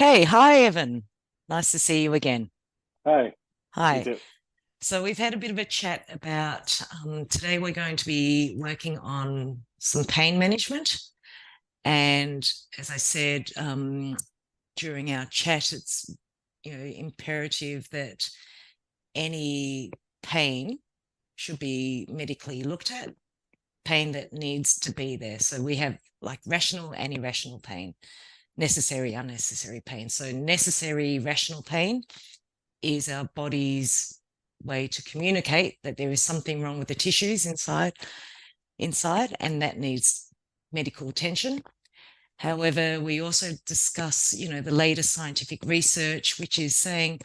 Okay, hi Evan. Nice to see you again. Hi, you Hi. too. So we've had a bit of a chat about today we're going to be working on some pain management. And as I said during our chat, it's imperative that any pain should be medically looked at, pain that needs to be there. So we have like rational and irrational pain, necessary, unnecessary pain. So necessary rational pain is our body's way to communicate that there is something wrong with the tissues inside and that needs medical attention. However, we also discuss, the latest scientific research, which is saying,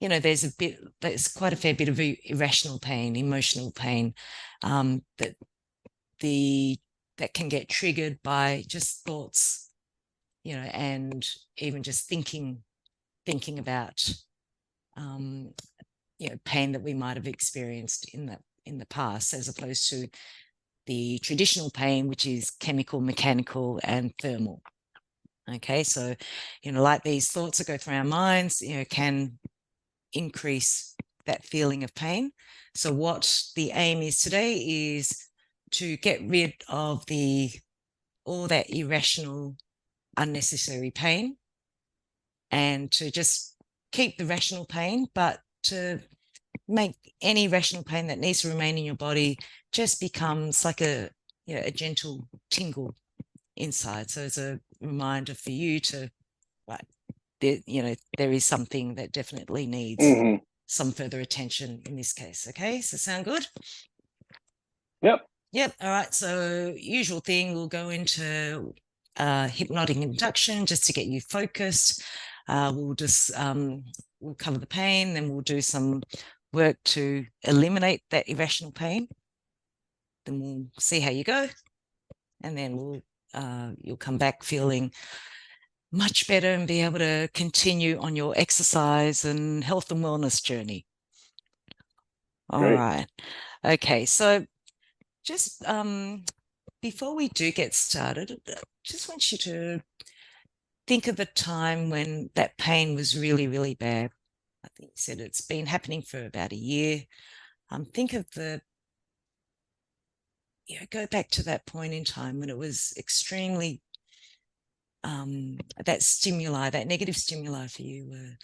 there's quite a fair bit of irrational pain, emotional pain, that that can get triggered by just thoughts, and even just thinking about um, pain that we might have experienced in the past, as opposed to the traditional pain, which is chemical, mechanical, and thermal. Okay, so like these thoughts that go through our minds, can increase that feeling of pain. So what the aim is today is to get rid of the all that irrational, unnecessary pain, and to just keep the rational pain, but to make any rational pain that needs to remain in your body just becomes like a gentle tingle inside. So it's a reminder for you to, like, there is something that definitely needs hmm some further attention in this case. Okay, so sound good? Yep. Yep. All right. So usual thing, we'll go into hypnotic induction just to get you focused. We'll cover the pain, then we'll do some work to eliminate that irrational pain. Then we'll see how you go, and then you'll come back feeling much better and be able to continue on your exercise and health and wellness journey. All Great. right. Okay. So just before we do get started, I just want you to think of a time when that pain was really, really bad. I think you said it's been happening for about a year. Think of go back to that point in time when it was extremely, that stimuli, that negative stimuli for you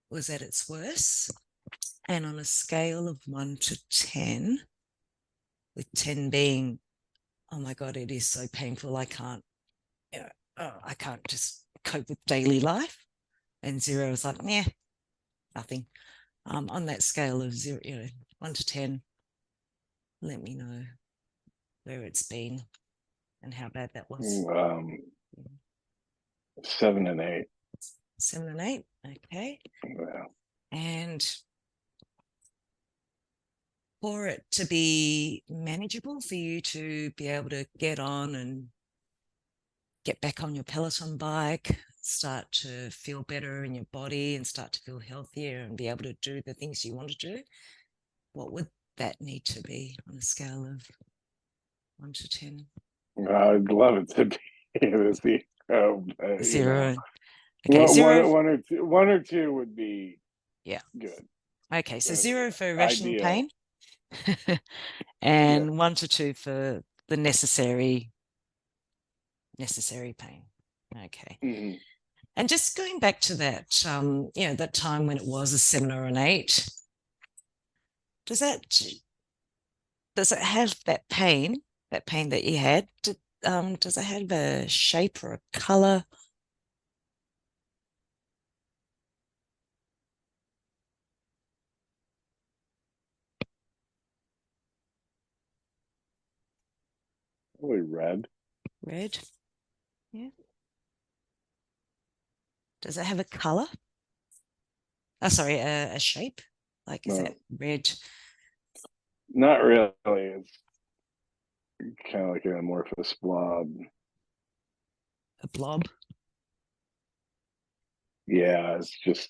was at its worst. And on a scale of 1 to 10, with 10 being, oh my God, it is so painful, I can't just cope with daily life. And 0 is like, yeah, nothing. On that scale of 0, 1 to 10, let me know where it's been and how bad that was. Um, 7 and 8. 7 and 8, okay. Yeah. And for it to be manageable, for you to be able to get on and get back on your Peloton bike, start to feel better in your body and start to feel healthier and be able to do the things you want to do, what would that need to be on a scale of 1 to 10? I'd love it to be the Zero. Okay, one, zero. one or two would be Yeah. good. Okay, so Uh, 0 for irrational Ideal. pain Yeah. and 1 to 2 for the necessary pain. Okay. hmm And just going back to that, that time when it was a 7 or an 8, does that does it have that pain that you had? Does it have a shape or a color? Probably red. Red? Yeah. Does it have a color? Oh, sorry, a shape? Like, is No, that red? not really. It's kind of like an amorphous blob. A blob? Yeah, it's just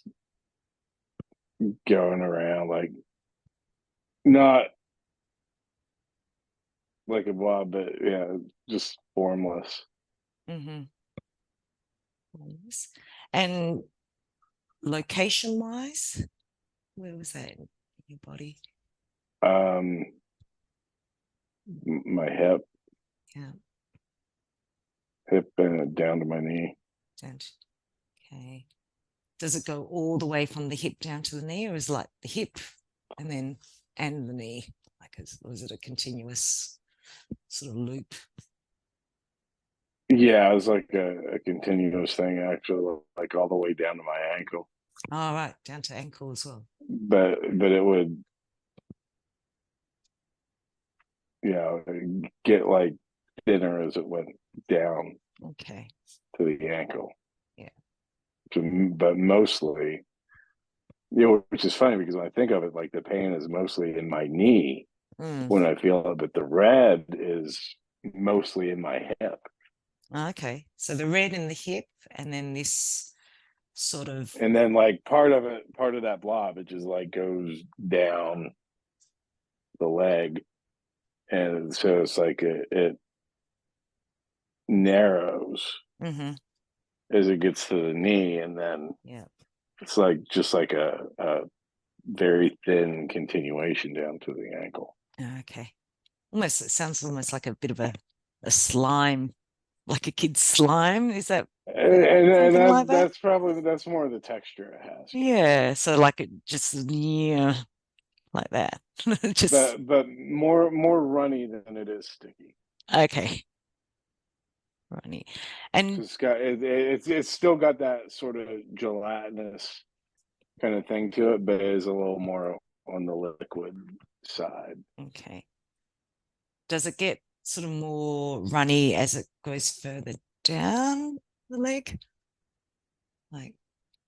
going around like not like a blob, but yeah, just formless. Mm-hmm. And location wise, where was that in your body? My hip, Yeah. and down to my knee. Okay. Does it go all the way from the hip down to the knee, or is it like the hip and then and the knee? Like, is it a continuous sort of loop? Yeah, it was like a continuous thing, actually, like all the way down to my ankle. Oh, right, down to ankle as well. But it would, get like thinner as it went down Okay. to the ankle. Yeah. But mostly, which is funny because when I think of it, like the pain is mostly in my knee when I feel it, but the red is mostly in my hip. Okay. So the red in the hip, and then this sort of. And then like part of that blob, it just like goes down the leg. And so it's like it narrows Mm-hmm. as it gets to the knee, and then Yeah. it's like just like a very thin continuation down to the ankle. Okay. Almost, it sounds almost like a bit of a slime, like a kid's slime. Is that And something like that? that's more of the texture it has. Yeah. So like it just, yeah, like that. Just But more runny than it is sticky. okay. Right. And It's got it's still got that sort of gelatinous kind of thing to it, but it is a little more on the liquid side. okay. Does it get sort of more runny as it goes further down the leg? Like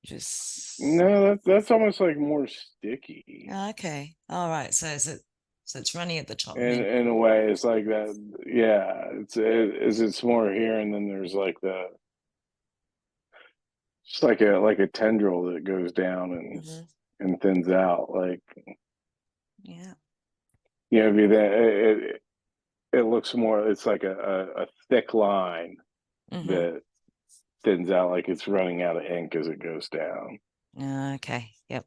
just No, that's almost like more sticky. okay. All right. So is it so it's runny at the top and then In a way, it's like that. Yeah, it's more here, and then there's like it's like a tendril that goes down and thins out. Like, yeah. if you that it looks more. It's like a thick line Mm-hmm. that thins out, like it's running out of ink as it goes down. Okay. Yep.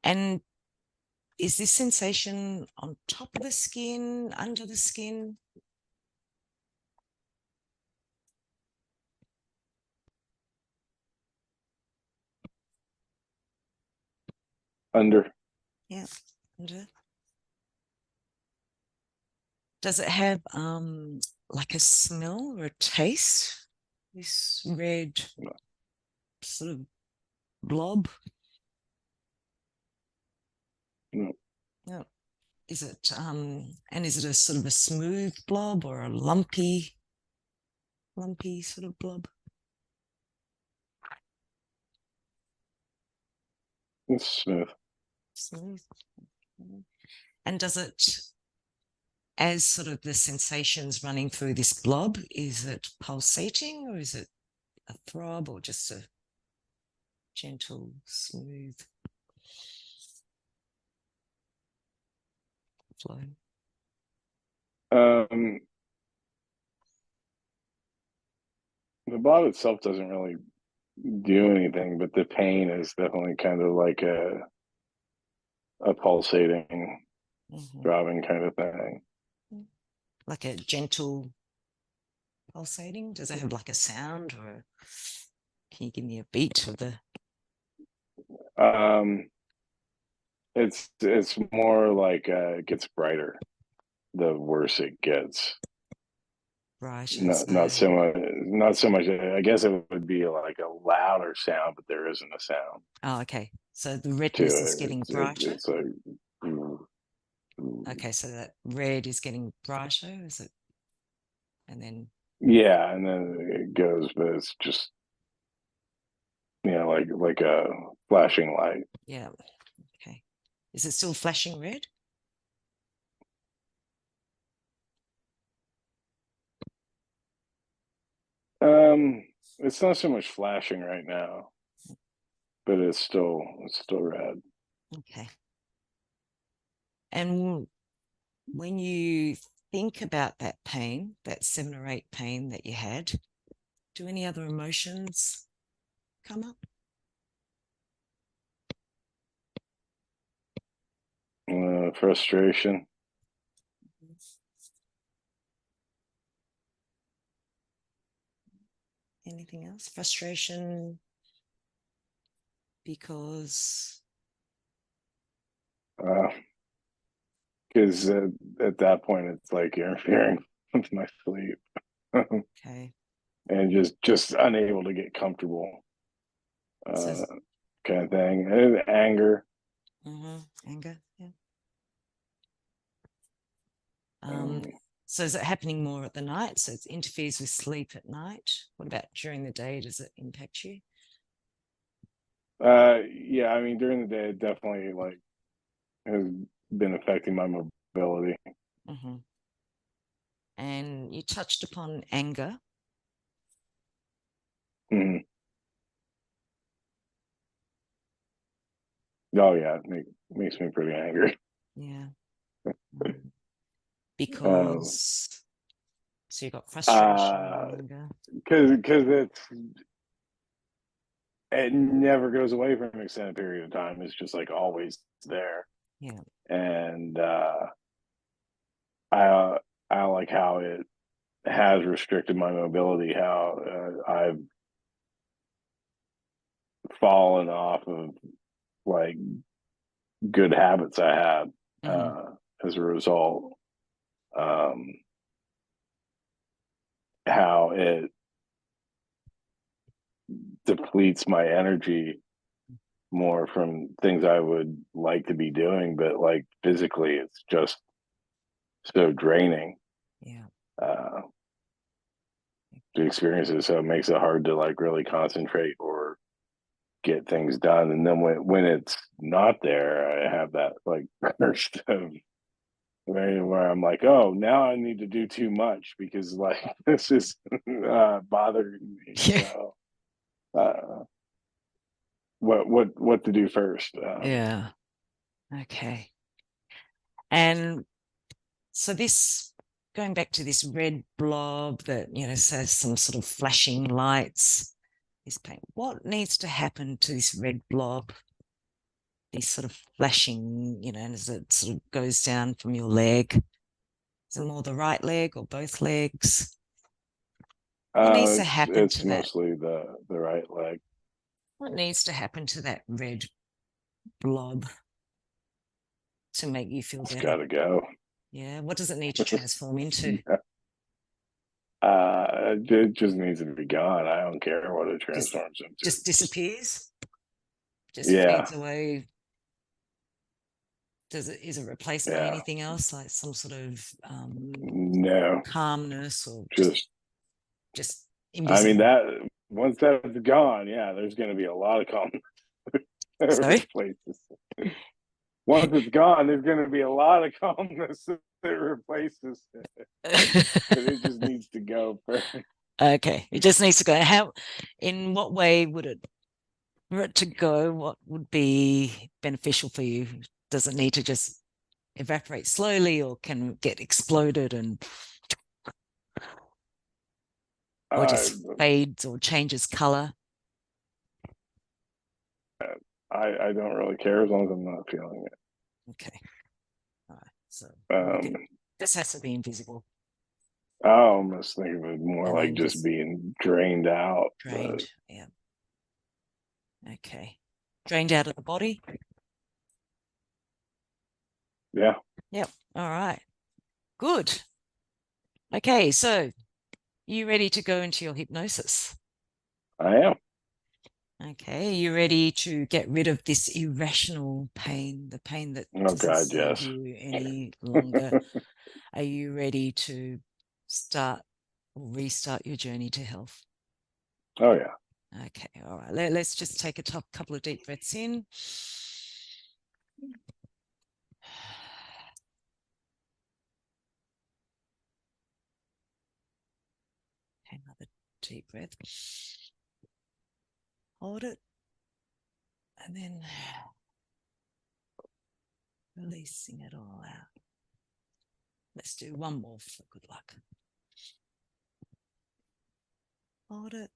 And is this sensation on top of the skin, under the skin? Under. Yeah, under. Does it have like a smell or a taste? This red sort of blob? No. No. Is it and is it a sort of a smooth blob or a lumpy sort of blob? It's smooth. Smooth. And does it, as sort of the sensations running through this blob, is it pulsating or is it a throb or just a gentle, smooth flow? Um, the blob itself doesn't really do anything, but the pain is definitely kind of like a pulsating, Mm-hmm. throbbing kind of thing. Like a gentle pulsating? Does it have like a sound or can you give me a beat of the Um, it's more like it gets brighter the worse it gets. brighter? Not So, so much. Not so much. I guess it would be like a louder sound, but there isn't a sound oh, okay. So the to redness is it. getting brighter. It's like, mm, mm. Okay, so that red is getting brighter, is it? And then, Yeah, and then it goes, but it's just like a flashing light. yeah, okay. Is it still flashing red? It's not so much flashing right now, but it's still red. Okay. And when you think about that pain, that 7 or 8 pain that you had, Do any other emotions come up? Frustration. Anything else? Frustration because because at that point it's like interfering with my sleep. okay. And just unable to get comfortable, So, kind of thing. And anger. Anger, yeah. Um, So is it happening more at the night? So it interferes with sleep at night. What about during the day? Does it impact you? yeah, I mean during the day it definitely like has been affecting my mobility. Mm-hmm. And you touched upon anger. Mm-hmm. Oh yeah, makes me pretty angry. Yeah. Because so you got frustration and anger. Because it never goes away for an extended period of time. It's just like always there. Yeah. And I I like how it has restricted my mobility. How I've fallen off of like good habits I had Mm-hmm. as a result. Um, how it depletes my energy more from things I would like to be doing, but like physically, it's just so draining. Yeah. Uh, to experience it, so it makes it hard to like really concentrate or get things done. And then when it's not there, I have that like burst of where I'm like, oh, now I need to do too much because like this is bothering me. Yeah. So what to do first? Yeah. Okay. And so this going back to this red blob that says some sort of flashing lights, this pain. What needs to happen to this red blob? This sort of flashing, as it sort of goes down from your leg. Is it more the right leg or both legs? What needs to happen It's to that? mostly the right leg. What needs to happen to that red blob to make you feel It's better? got to go. Yeah. What does it need to transform into? It just needs to be gone. I don't care what it Just transforms into. just disappears? Just Yeah, fades away? Is it replaced by yeah. anything else, like some sort of No, calmness, or just just I mean invisible? that once that's gone, yeah, there's going to be a lot of calm Sorry. replaces. Once it's gone, there's going to be a lot of calmness that replaces it. But it just needs to go first. Okay, it just needs to go. In what way would it, for it to go, what would be beneficial for you? Does it need to just evaporate slowly, or can get exploded or Uh, just fades or changes color? I don't really care as long as I'm not feeling it. Okay. All right. So Um, this has to be invisible I almost think of it more and like then just just being drained out. But drained. Yeah. Okay. Drained out of the body. yeah, Yep. All right. Good. Okay. So you ready to go into your hypnosis? I am. Okay. Are you ready to get rid of this irrational pain, the pain that Oh doesn't God, serve yes. you any longer? Are you ready to start or restart your journey to health? Oh yeah. Okay. All right. Let's just take a couple of deep breaths in. Okay, another deep breath. Hold it. And then releasing it all out. Let's do one more for good luck. Hold it.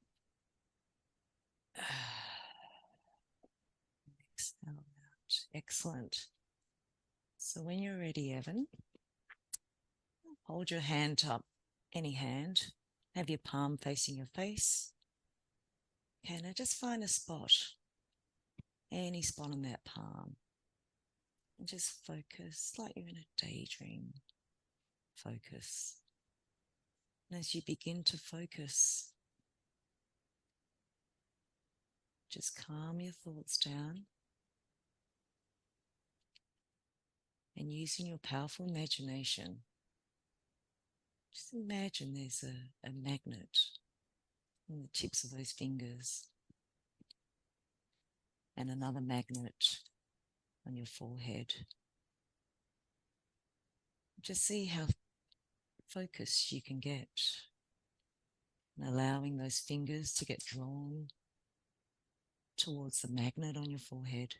Exhale out. Excellent. So when you're ready, Evan, hold your hand up, any hand. Have your palm facing your face. Okay, now just find a spot, any spot on that palm. And just focus like you're in a daydream. Focus. And as you begin to focus, just calm your thoughts down. And using your powerful imagination, just imagine there's a magnet on the tips of those fingers and another magnet on your forehead. Just see how focused you can get and allowing those fingers to get drawn towards the magnet on your forehead.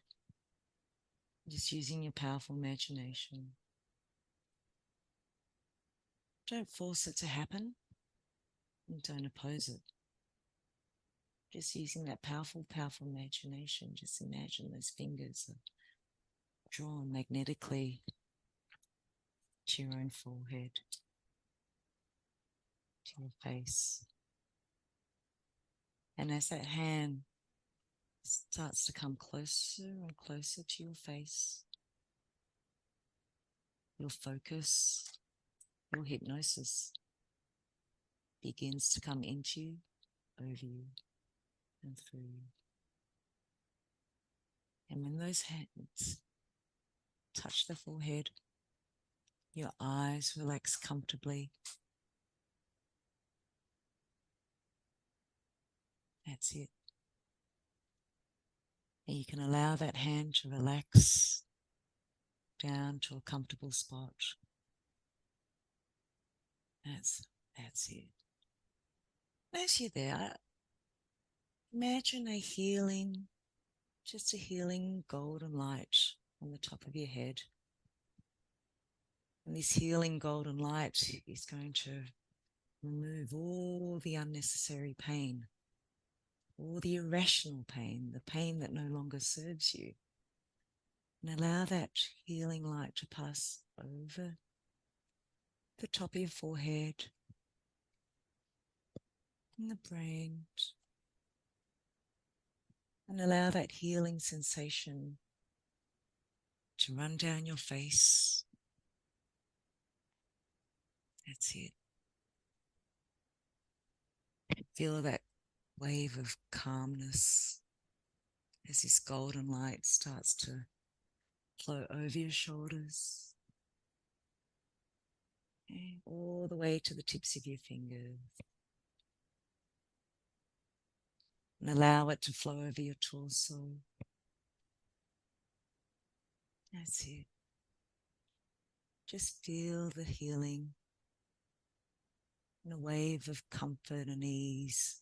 Just using your powerful imagination. Don't force it to happen and don't oppose it. Just using that powerful imagination. Just imagine those fingers are drawn magnetically to your own forehead, to your face. And as that hand starts to come closer and closer to your face, your focus, your hypnosis begins to come into you, over you, and through you. And when those hands touch the forehead, your eyes relax comfortably. That's it. And you can allow that hand to relax down to a comfortable spot. That's it. As you're there, imagine a healing, just a healing golden light on the top of your head. And this healing golden light is going to remove all the unnecessary pain, all the irrational pain, the pain that no longer serves you. And allow that healing light to pass over the top of your forehead and the brain. And allow that healing sensation to run down your face. That's it. Feel that wave of calmness as this golden light starts to flow over your shoulders, all the way to the tips of your fingers. And allow it to flow over your torso. That's it. Just feel the healing and a wave of comfort and ease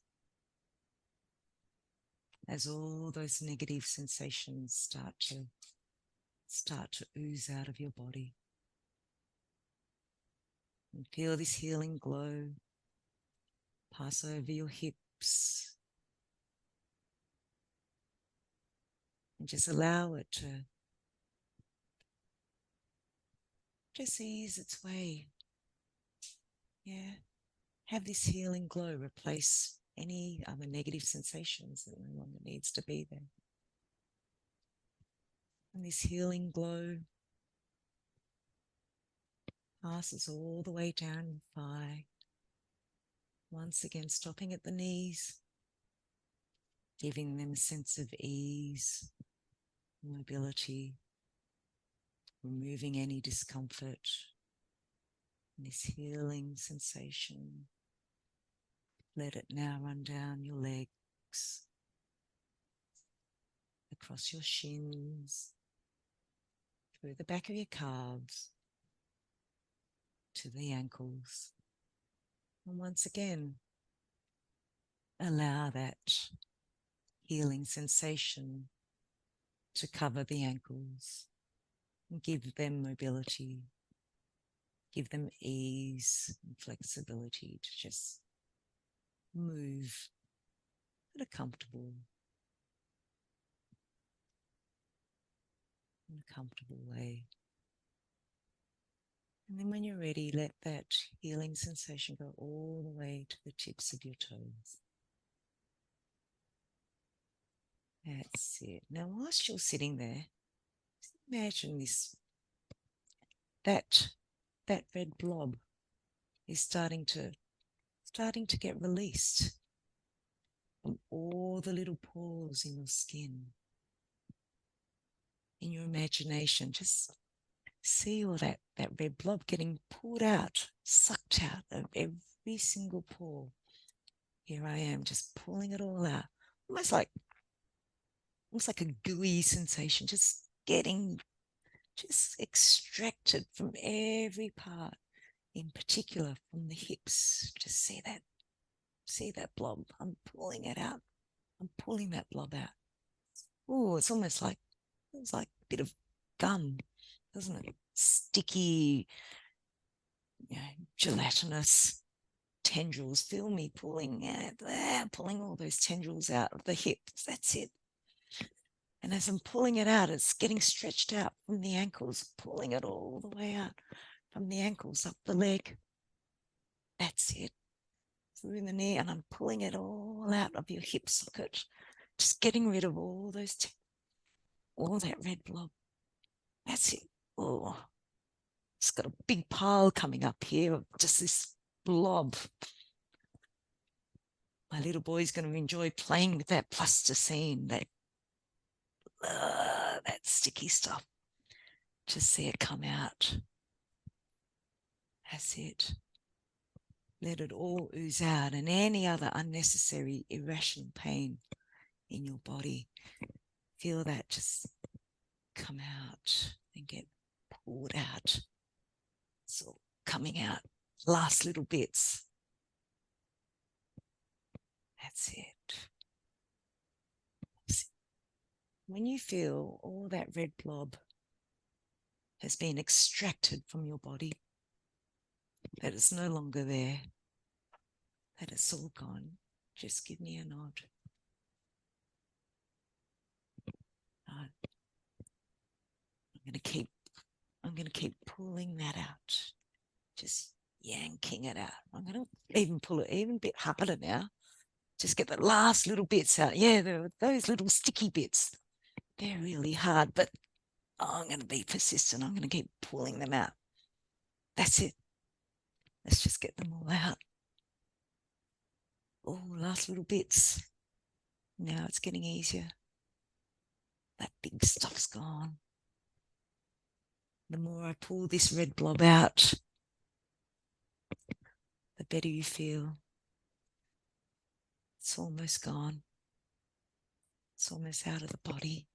as all those negative sensations start to ooze out of your body. And feel this healing glow pass over your hips. And just allow it to just ease its way. Yeah. Have this healing glow replace any other negative sensations that no longer needs to be there. And this healing glow passes all the way down your thigh. Once again, stopping at the knees, giving them a sense of ease, mobility, removing any discomfort, and this healing sensation. Let it now run down your legs, across your shins, through the back of your calves, to the ankles. And once again, allow that healing sensation to cover the ankles and give them mobility, give them ease and flexibility to just move in a comfortable way. And then when you're ready, let that healing sensation go all the way to the tips of your toes. That's it. Now, whilst you're sitting there, imagine that red blob is starting to get released from all the little pores in your skin. In your imagination, just see all that red blob getting pulled out, sucked out of every single pore. Here I am, just pulling it all out, almost like a gooey sensation, just extracted from every part, in particular from the hips. Just see that blob. I'm pulling it out. I'm pulling that blob out. Oh, it's like a bit of gum, doesn't it? Sticky, gelatinous tendrils. Feel me pulling all those tendrils out of the hips. That's it. And as I'm pulling it out, it's getting stretched out from the ankles, pulling it all the way out from the ankles up the leg. That's it. Through the knee, and I'm pulling it all out of your hip socket, just getting rid of all that red blob. That's it. Oh, it's got a big pile coming up here of just this blob. My little boy's going to enjoy playing with that plasticine, that sticky stuff. Just see it come out. That's it. Let it all ooze out, and any other unnecessary, irrational pain in your body, feel that just come out and get pulled out. So coming out, last little bits. That's it. When you feel all that red blob has been extracted from your body, that it's no longer there, that it's all gone, just give me a nod. I'm going to keep pulling that out, just yanking it out. I'm going to even pull it even a bit harder now. Just get the last little bits out. Yeah, those little sticky bits. They're really hard, but I'm going to be persistent. I'm going to keep pulling them out. That's it. Let's just get them all out. Oh, last little bits. Now it's getting easier. That big stuff's gone. The more I pull this red blob out, the better you feel. It's almost gone. It's almost out of the body.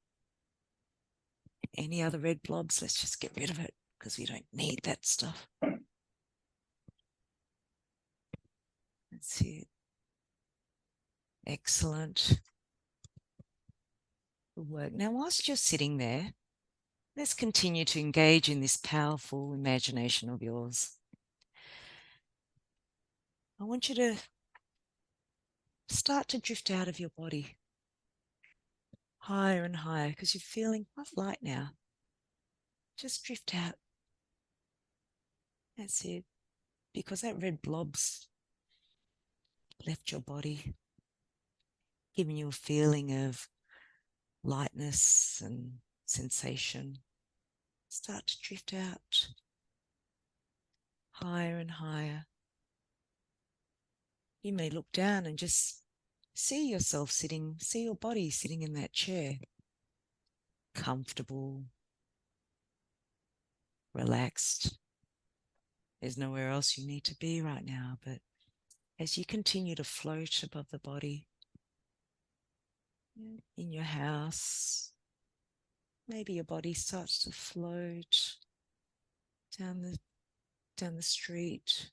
Any other red blobs, let's just get rid of it because we don't need that stuff. That's it. Excellent. Good work. Now, whilst you're sitting there, let's continue to engage in this powerful imagination of yours. I want you to start to drift out of your body higher and higher because you're feeling quite light now. Just drift out. That's it. Because that red blob's left your body, giving you a feeling of lightness and sensation. Start to drift out higher and higher. You may look down and just see yourself sitting, see your body sitting in that chair. Comfortable, relaxed. There's nowhere else you need to be right now, but as you continue to float above the body, in your house, maybe your body starts to float down the street,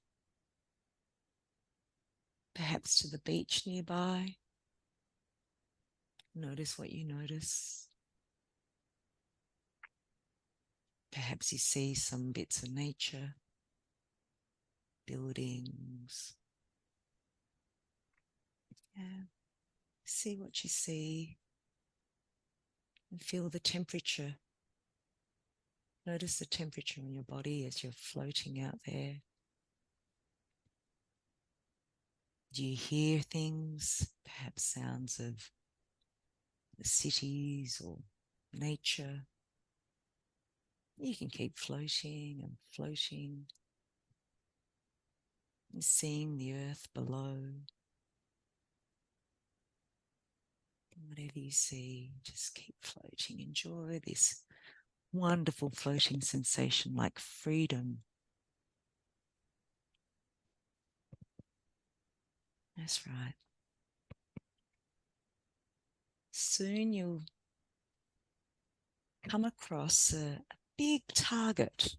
perhaps to the beach nearby. Notice what you notice. Perhaps you see some bits of nature, buildings, Yeah. See what you see and feel the temperature. Notice the temperature in your body as you're floating out there. Do you hear things, perhaps sounds of the cities or nature? You can keep floating and floating and seeing the earth below. Whatever you see, just keep floating. Enjoy this wonderful floating sensation like freedom. That's right. Soon you'll come across a big target,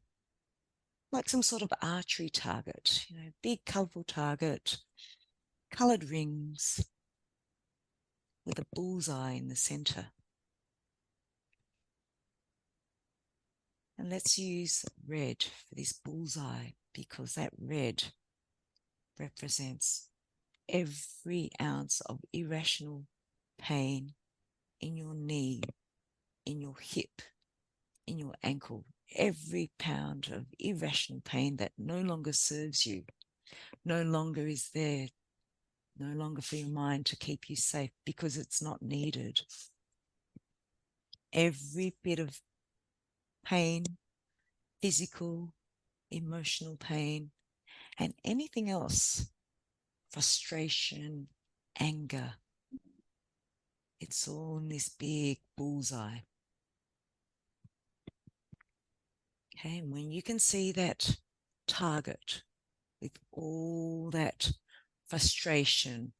like some sort of archery target, big colourful target, coloured rings with a bullseye in the centre. And let's use red for this bullseye because that red represents every ounce of irrational pain in your knee, in your hip, in your ankle, every pound of irrational pain that no longer serves you, no longer is there, no longer for your mind to keep you safe because it's not needed. Every bit of pain, physical, emotional pain, and anything else, frustration, anger, it's all in this big bullseye. Okay, and when you can see that target with all that frustration,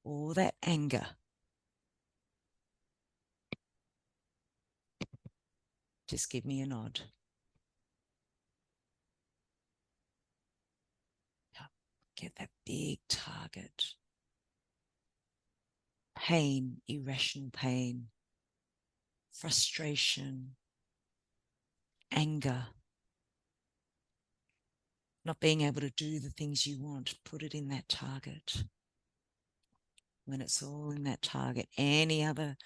all that anger, just give me a nod. Get that big target. Pain, irrational pain, frustration, anger, not being able to do the things you want, put it in that target. When it's all in that target, any other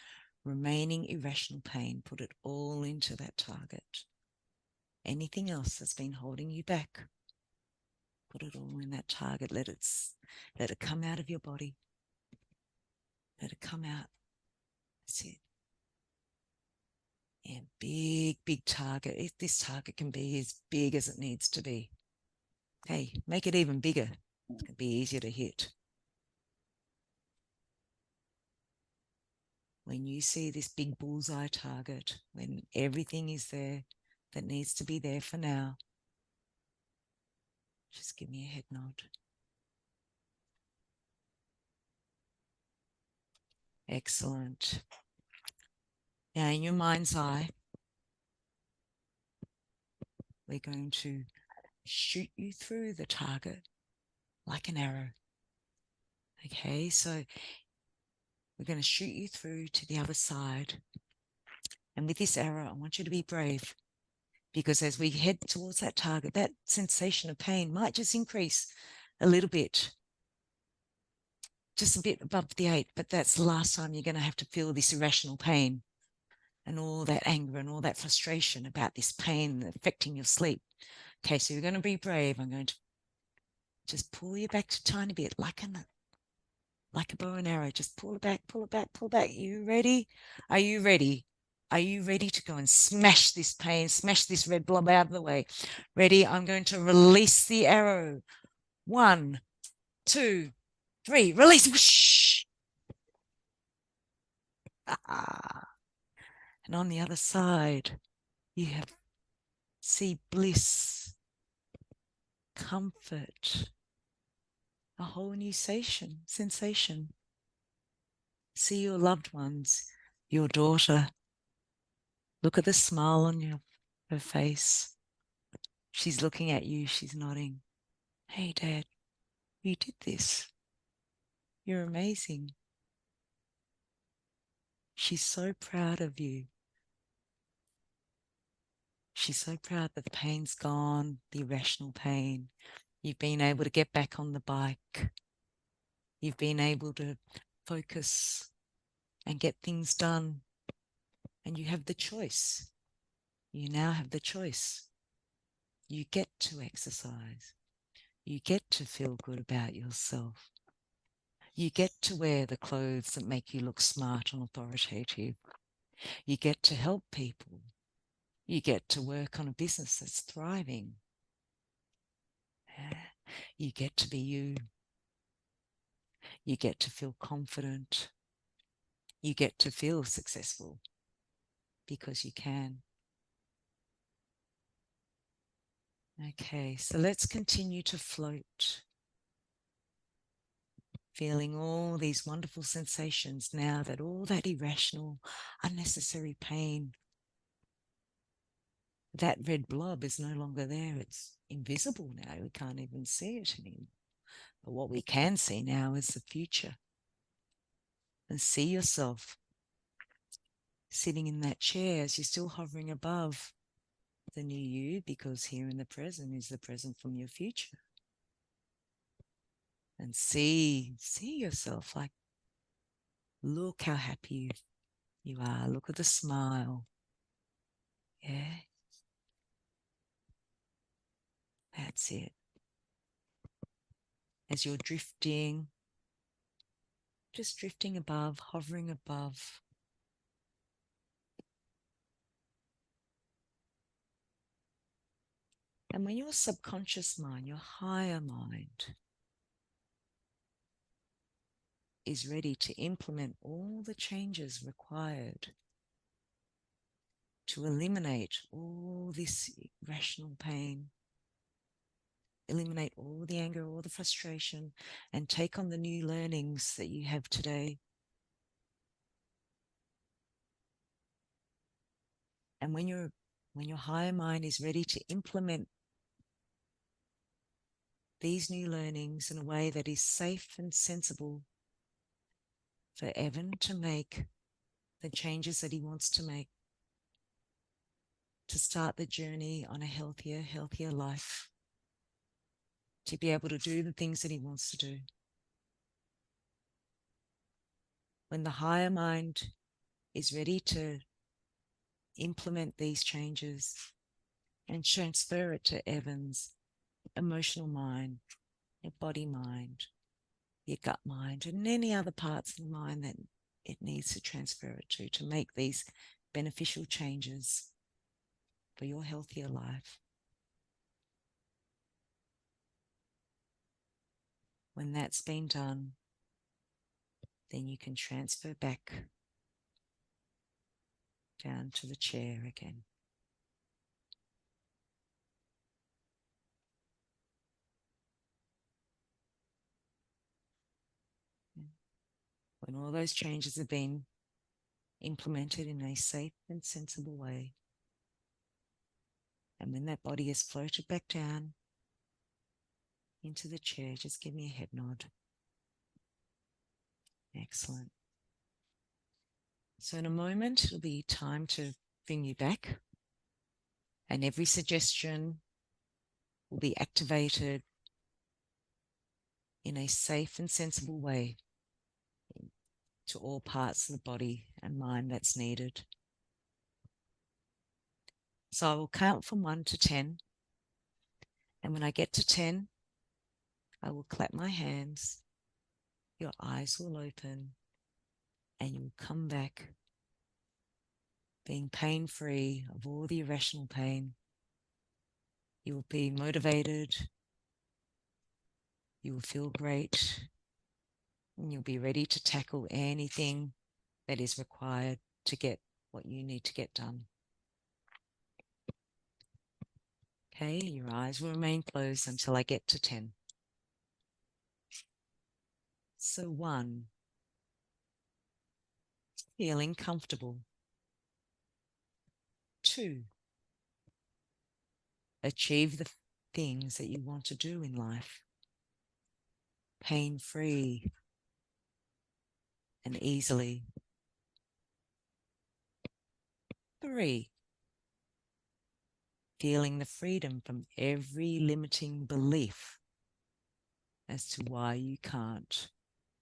remaining irrational pain, put it all into that target. Anything else that's been holding you back, put it all in that target. Let it come out of your body. Let it come out. That's it. Yeah, big, big target. This target can be as big as it needs to be. Hey, make it even bigger. It's going to be easier to hit. When you see this big bullseye target, when everything is there that needs to be there for now, just give me a head nod. Excellent. Now, in your mind's eye, we're going to shoot you through the target like an arrow. Okay, so we're going to shoot you through to the other side. And with this arrow, I want you to be brave, because as we head towards that target, that sensation of pain might just increase a little bit, just a bit above the 8, but that's the last time you're going to have to feel this irrational pain and all that anger and all that frustration about this pain affecting your sleep. Okay, so you're going to be brave. I'm going to just pull you back a tiny bit, like a bow and arrow. Just pull it back, pull it back, pull it back. Are you ready? Are you ready? Are you ready to go and smash this pain, smash this red blob out of the way? Ready? I'm going to release the arrow. 1, 2, 3. Release. Whoosh. And on the other side, you see bliss, comfort, a whole new sensation. See your loved ones, your daughter. Look at the smile on her face. She's looking at you. She's nodding. Hey, Dad, you did this. You're amazing. She's so proud of you. She's so proud that the pain's gone, the irrational pain. You've been able to get back on the bike. You've been able to focus and get things done. And you have the choice. You now have the choice. You get to exercise. You get to feel good about yourself. You get to wear the clothes that make you look smart and authoritative. You get to help people. You get to work on a business that's thriving. You get to be you. You get to feel confident. You get to feel successful because you can. Okay, so let's continue to float, feeling all these wonderful sensations now that all that irrational, unnecessary pain, that red blob is no longer there. It's invisible now. We can't even see it anymore. But what we can see now is the future. And see yourself sitting in that chair as you're still hovering above the new you, because here in the present is the present from your future. And see yourself like, look how happy you are. Look at the smile. Yeah. That's it. As you're drifting, just drifting above, hovering above. And when your subconscious mind, your higher mind, is ready to implement all the changes required to eliminate all this irrational pain, eliminate all the anger, all the frustration, and take on the new learnings that you have today. And when your higher mind is ready to implement these new learnings in a way that is safe and sensible for Evan to make the changes that he wants to make, to start the journey on a healthier life, to be able to do the things that he wants to do. When the higher mind is ready to implement these changes and transfer it to Evan's emotional mind, your body mind, your gut mind, and any other parts of the mind that it needs to transfer it to make these beneficial changes for your healthier life. When that's been done, then you can transfer back down to the chair again. When all those changes have been implemented in a safe and sensible way, and when that body is floated back down into the chair, just give me a head nod. Excellent. So in a moment, it'll be time to bring you back, and every suggestion will be activated in a safe and sensible way to all parts of the body and mind that's needed. So I will count from 1 to 10. And when I get to 10, I will clap my hands. Your eyes will open and you will come back being pain-free of all the irrational pain. You will be motivated. You will feel great. And you'll be ready to tackle anything that is required to get what you need to get done. Okay, your eyes will remain closed until I get to 10. So 1, feeling comfortable. 2, achieve the things that you want to do in life, pain-free and easily. 3, feeling the freedom from every limiting belief as to why you can't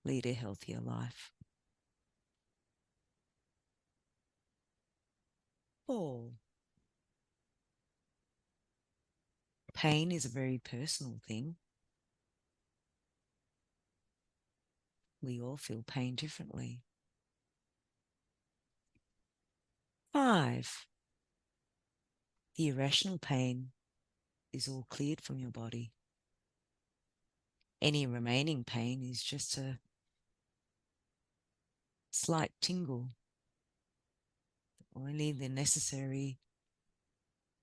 lead a healthier life. 4. Pain is a very personal thing. We all feel pain differently. 5. The irrational pain is all cleared from your body. Any remaining pain is just a slight tingle. Only the necessary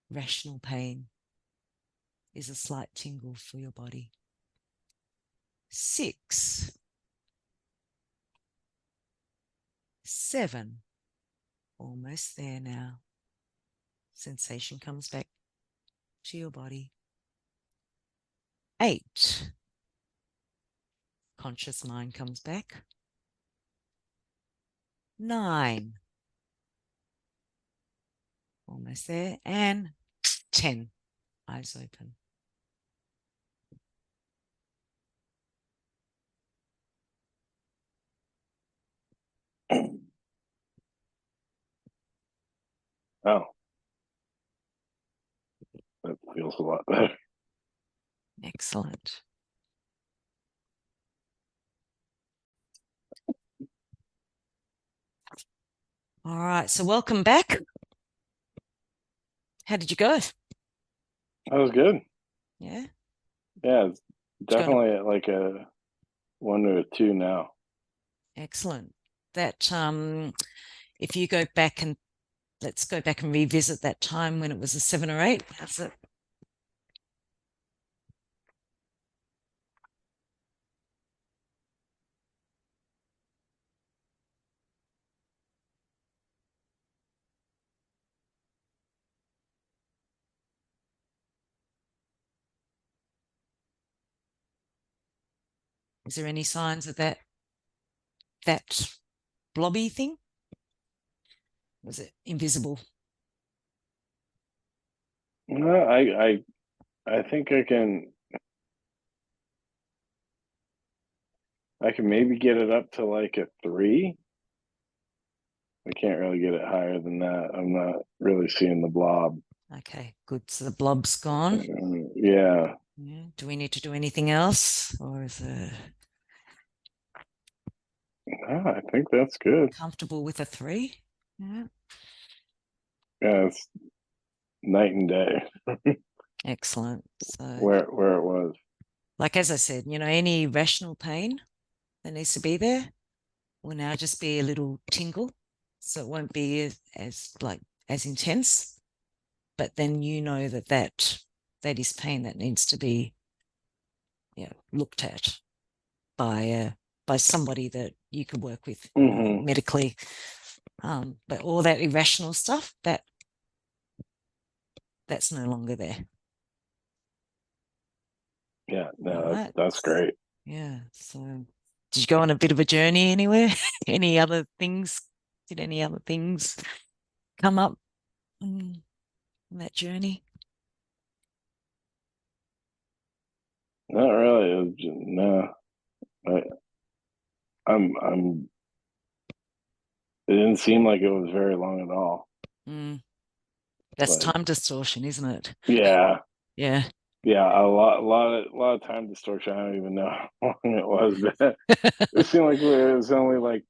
rational pain is a slight tingle for your body. 6. 7. Almost there now. Sensation comes back to your body. 8. Conscious mind comes back. 9. Almost there. And 10. Eyes open. Oh, that feels a lot better. Excellent. All right. So welcome back. How did you go? That was good. Yeah. Yeah, it's definitely at like a 1 to a 2 now. Excellent. That if you go back and let's go back and revisit that time when it was a 7 or 8. How's it? Is there any signs of that blobby thing? Was it invisible? No, I think I can maybe get it up to like a 3. I can't really get it higher than that. I'm not really seeing the blob. Okay, good. So the blob's gone. Yeah. Yeah. Do we need to do anything else, or is it No, I think that's good. comfortable with a 3? Yeah. Yeah, it's night and day. Excellent. So where it was. like as I said, any rational pain that needs to be there will now just be a little tingle. So it won't be as intense. But then that is pain that needs to be looked at by somebody that you could work with medically. But all that irrational stuff, that's no longer there. Yeah, no, that's great. Yeah. So did you go on a bit of a journey anywhere? Any other things? Did any other things come up on that journey? Not really. It was just, no. I'm. It didn't seem like it was very long at all. That's time distortion, isn't it? Yeah. Yeah. Yeah, a lot of time distortion. I don't even know how long it was. It seemed like it was only like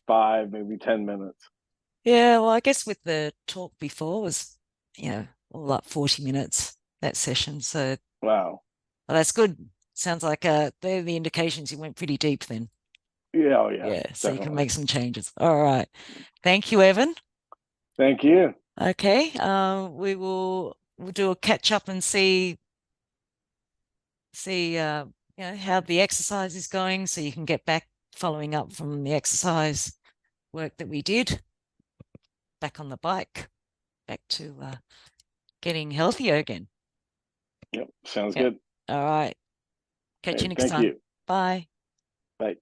5, maybe 10 minutes. Yeah, well, I guess with the talk before was, all up 40 minutes, that session. So Wow. well, that's good. Sounds like they're the indications you went pretty deep then. Yeah, oh yeah. Yeah, so definitely. you can make some changes. All right. Thank you, Evan. Thank you. Okay. We'll do a catch up and see how the exercise is going, so you can get back following up from the exercise work that we did, back on the bike, back to getting healthier again. Yep, sounds good. All right. Catch you next Thank time. you. Bye. Bye.